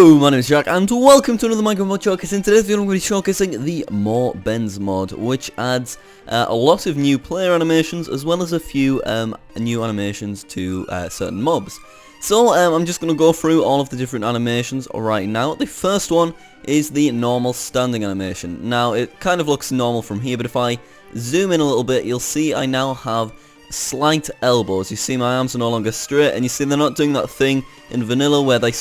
Hello, my name is Jack, and welcome to another Minecraft mod showcase. In today's video, I'm going to be showcasing the More Bends mod, which adds a lot of new player animations, as well as a few new animations to certain mobs. So, I'm just going to go through all of the different animations right now. The first one is the normal standing animation. Now, it kind of looks normal from here, but if I zoom in a little bit, you'll see I now have slight elbows. You see my arms are no longer straight, and you see they're not doing that thing in vanilla where they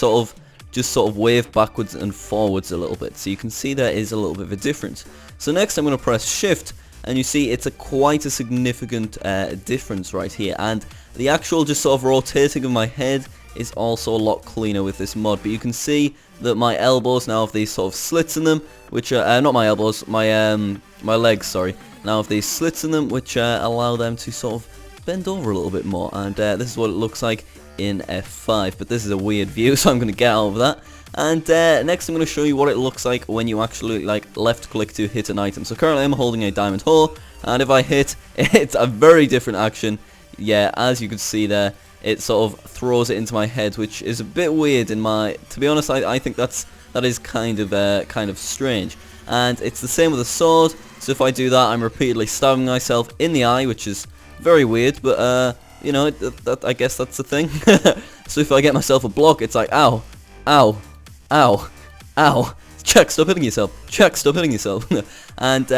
just wave backwards and forwards a little bit. So you can see there is a little bit of a difference. So next I'm going to press shift, and you see it's quite a significant difference right here, and the actual just sort of rotating of my head is also a lot cleaner with this mod. But you can see that my elbows now have these sort of slits in them, which are not my elbows, my legs, sorry, now have these slits in them, which allow them to sort of bend over a little bit more, and this is what it looks like in F5, but this is a weird view, so I'm going to get out of that. And next I'm going to show you what it looks like when you actually left click to hit an item. So currently I'm holding a diamond hole, and if I hit, it's a very different action. Yeah, as you can see there, it sort of throws it into my head, which is a bit weird in my, to be honest, I think that is kind of strange. And it's the same with the sword, so if I do that, I'm repeatedly stabbing myself in the eye, which is very weird, but you know, I guess that's the thing. So if I get myself a block, it's like, ow, ow, ow, ow. Check, stop hitting yourself. Check, stop hitting yourself. And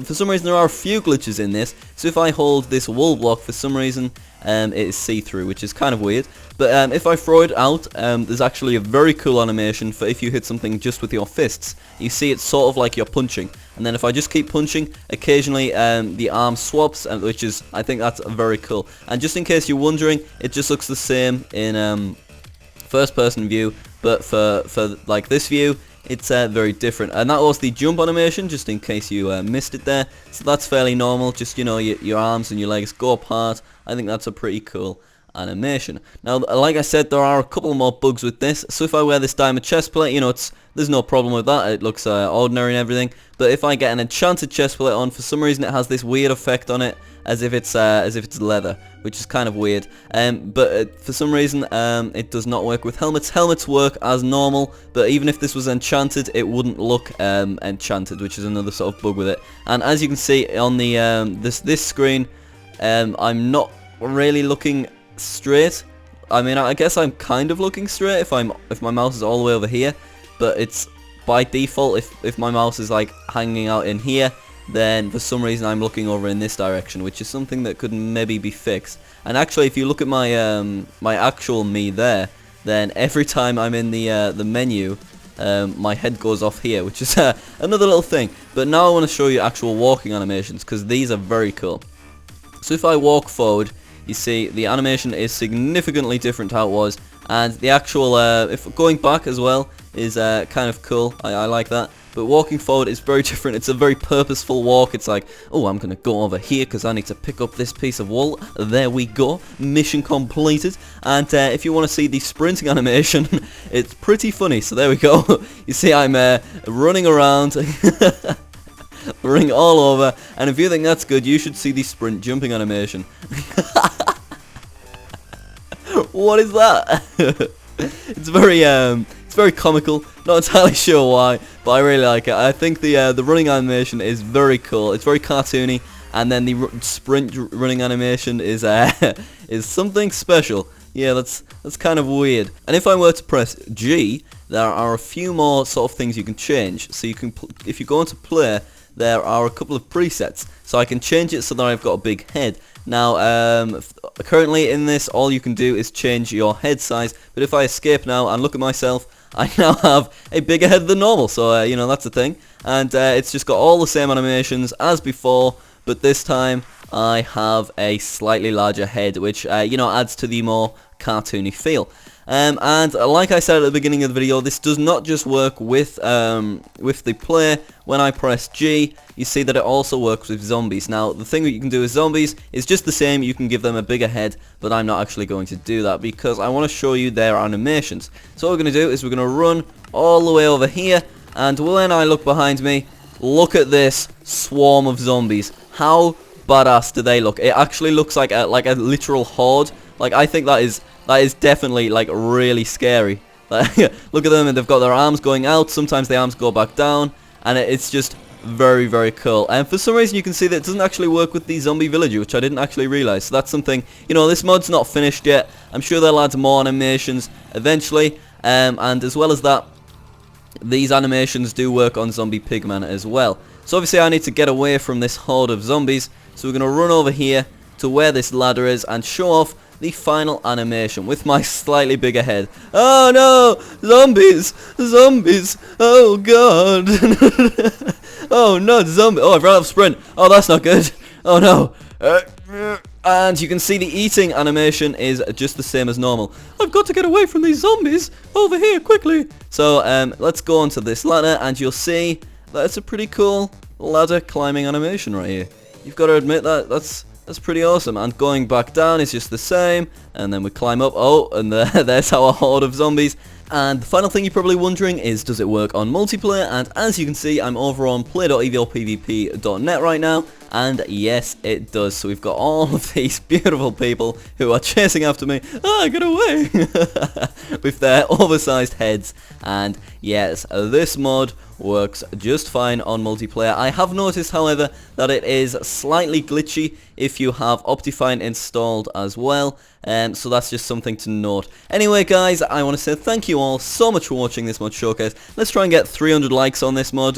for some reason there are a few glitches in this. So if I hold this wool block, for some reason it is see-through, which is kind of weird. But if I throw it out, there's actually a very cool animation for if you hit something just with your fists. You see it's sort of like you're punching. And then if I just keep punching, occasionally the arm swaps, which is, I think that's very cool. And just in case you're wondering, it just looks the same in first-person view, but for like this view, it's very different. And that was the jump animation, just in case you missed it there. So that's fairly normal, just, you know, your arms and your legs go apart. I think that's a pretty cool animation. Now, like I said, there are a couple more bugs with this. So if I wear this diamond chest plate, you know, there's no problem with that. It looks ordinary and everything. But if I get an enchanted chest plate on, for some reason it has this weird effect on it, as if it's leather, which is kind of weird. But for some reason it does not work with helmets. Helmets work as normal, but even if this was enchanted, it wouldn't look enchanted, which is another sort of bug with it. And as you can see on the this screen, I'm not really looking straight. I mean, I guess I'm kind of looking straight if my mouse is all the way over here, but it's by default if my mouse is like hanging out in here, then for some reason I'm looking over in this direction, which is something that could maybe be fixed. And actually, if you look at my my actual me there, then every time I'm in the menu, my head goes off here, which is another little thing. But now I want to show you actual walking animations, because these are very cool. So if I walk forward, you see the animation is significantly different to how it was, and the actual if going back as well is kind of cool. I like that. But walking forward is very different. It's a very purposeful walk. It's like, oh, I'm going to go over here because I need to pick up this piece of wool. There we go. Mission completed. And if you want to see the sprinting animation, it's pretty funny. So there we go. You see I'm running around, running all over. And if you think that's good, you should see the sprint jumping animation. What is that? It's very comical. Not entirely sure why, but I really like it. I think the running animation is very cool. It's very cartoony, and then the sprint running animation is is something special. Yeah, that's kind of weird. And if I were to press G, there are a few more sort of things you can change. So you can, if you go into play, there are a couple of presets. So I can change it so that I've got a big head. Now, currently in this, all you can do is change your head size. But if I escape now and look at myself, I now have a bigger head than normal. So, you know, that's a thing. And it's just got all the same animations as before, but this time I have a slightly larger head, which, you know, adds to the more cartoony feel. And like I said at the beginning of the video, this does not just work with the player. When I press G, you see that it also works with zombies. Now, the thing that you can do with zombies is just the same. You can give them a bigger head, but I'm not actually going to do that because I want to show you their animations. So what we're going to do is we're going to run all the way over here, and when I look behind me, look at this swarm of zombies. How badass do they look? It actually looks like a literal horde. Like, I think that is definitely like really scary. Look at them, and they've got their arms going out. Sometimes the arms go back down, and it's just very, very cool. And for some reason you can see that it doesn't actually work with the zombie villager, which I didn't actually realize. So that's something, you know, this mod's not finished yet. I'm sure they'll add more animations eventually, and as well as that, these animations do work on zombie pigman as well. So obviously I need to get away from this horde of zombies, so we're going to run over here to where this ladder is and show off the final animation with my slightly bigger head. Oh no! Zombies! Zombies! Oh god! Oh no, zombie! Oh, I've run out of sprint! Oh, that's not good! Oh no! And you can see the eating animation is just the same as normal. I've got to get away from these zombies! Over here, quickly! So, let's go onto this ladder, and you'll see that it's a pretty cool ladder climbing animation right here. You've got to admit that's pretty awesome. And going back down is just the same, and then we climb up. Oh, and there's our horde of zombies. And the final thing you're probably wondering is, does it work on multiplayer? And as you can see, I'm over on play.evopvp.net right now, and yes, it does. So we've got all of these beautiful people who are chasing after me. Ah, get away! With their oversized heads. And yes, this mod works just fine on multiplayer. I have noticed, however, that it is slightly glitchy if you have Optifine installed as well, so that's just something to note. Anyway guys, I want to say thank you all so much for watching this mod showcase. Let's try and get 300 likes on this mod,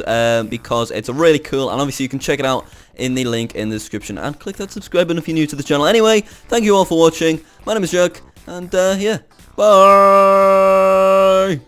because it's really cool, and obviously you can check it out in the link in the description, and click that subscribe button if you're new to the channel. Anyway, thank you all for watching. My name is Jack, and yeah, bye!